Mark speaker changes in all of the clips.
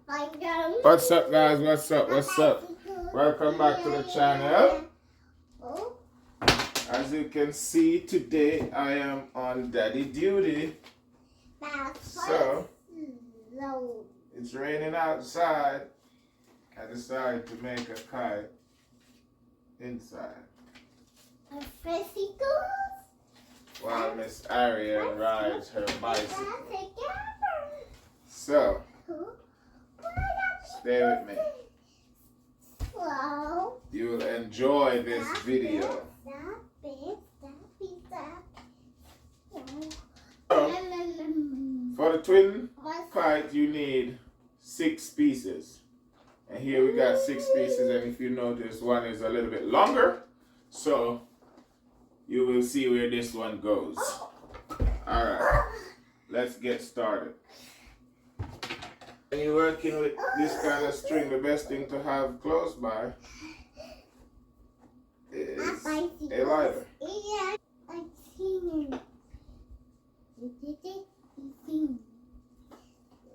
Speaker 1: What's up, guys? What's up? What's up? Welcome back to the channel. As you can see, today I am on daddy duty. So, it's raining outside. I decided to make a kite inside. While Miss Ariel rides her bicycle. So, stay with me. You will enjoy this video. For the twin kite, you need 6 pieces. And here we got 6 pieces, and if you notice, one is a little bit longer. So, you will see where this one goes. Alright, let's get started. When you're working with this kind of string, the best thing to have close by is a lighter.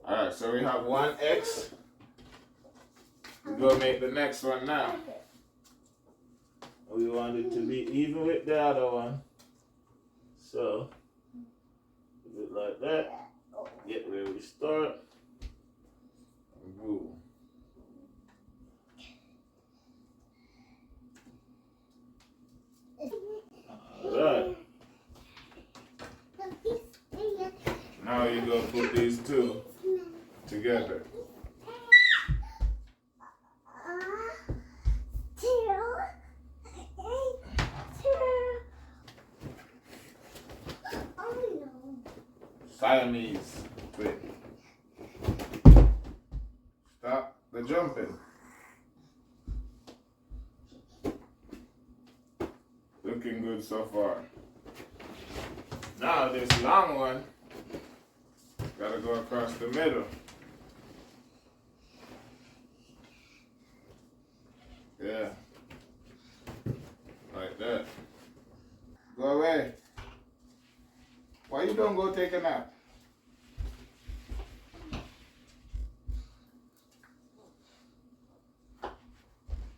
Speaker 1: Alright, so we have one X. We're going to make the next one now. We want it to be even with the other one. So, do it like that. Get where we start. Boom. Alright. Now you go put these two together. Siamese twin. Stop the jumping. Looking good so far. Now this long one gotta go across the middle. Yeah. Like that. Go away. Why you don't go take a nap?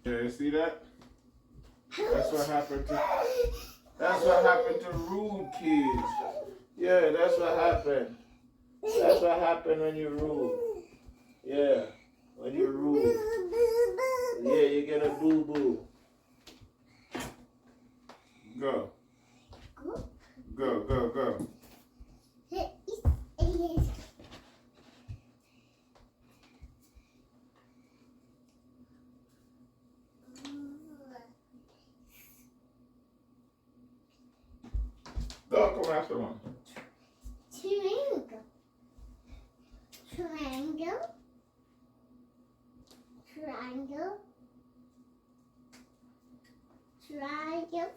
Speaker 1: Yeah, you see that? That's what happened to rude kids. Yeah, that's what happened. That's what happened when you're rude. Yeah, when you're rude. Yeah, you get a boo-boo. Go. Go, go, go. Don't come after one.
Speaker 2: Triangle. Triangle. Triangle. Triangle.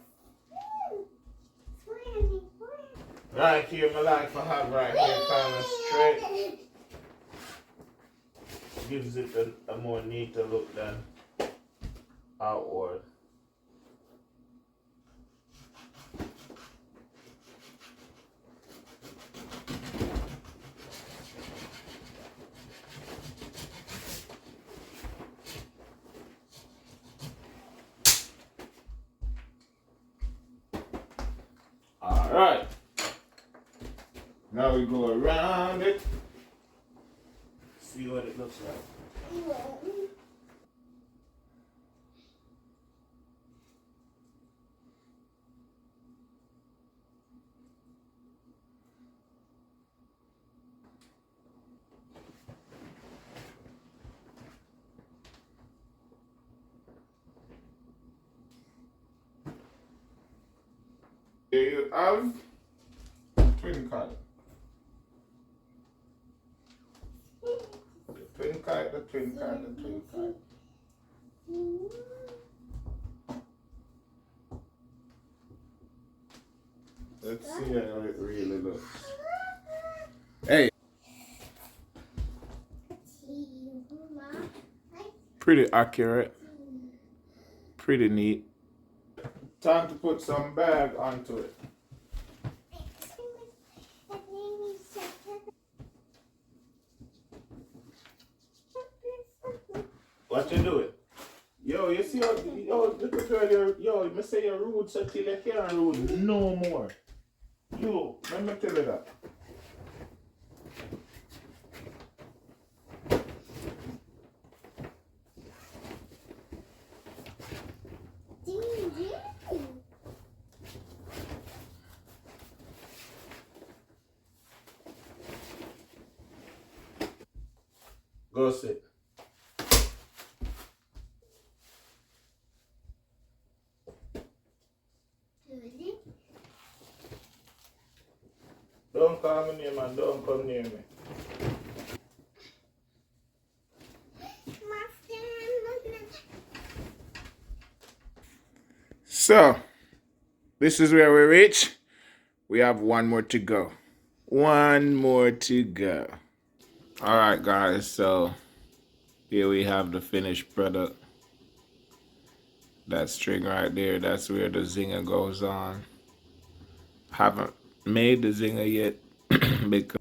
Speaker 1: Right here, my life I have right here kind of straight. Gives it a more neater look than outward. Alright. Now we go around it. See what it looks like. There you have twin kite. The twin kite, the twin kite, the twin kite. Let's see how it really looks. Hey. Pretty accurate. Pretty neat. Time to put some bag onto it. What you doing? Yo, you see how, yo, little girl, yo, me say you're rude, so till you can't rude no more. Yo, let me tell you that. Go sit. Don't call me name and don't come near me. So, this is where we reach. We have one more to go. One more to go. Alright guys, so here we have the finished product. That string right there, that's where the zinger goes on. Haven't made the zinger yet because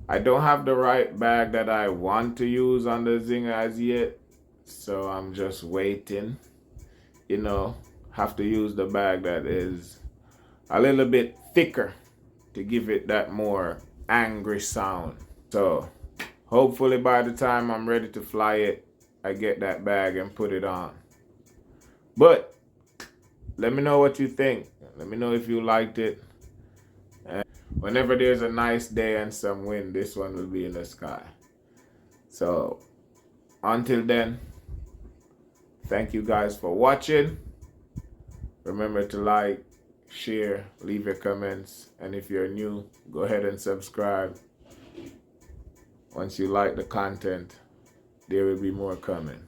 Speaker 1: I don't have the right bag that I want to use on the zinger as yet. So I'm just waiting. You know, have to use the bag that is a little bit thicker to give it that more angry sound. So hopefully by the time I'm ready to fly it, I get that bag and put it on. But let me know what you think. Let me know if you liked it. And whenever there's a nice day and some wind, this one will be in the sky. So until then, thank you guys for watching. Remember to like, share, leave your comments, and if you're new, go ahead and subscribe. Once you like the content, there will be more coming.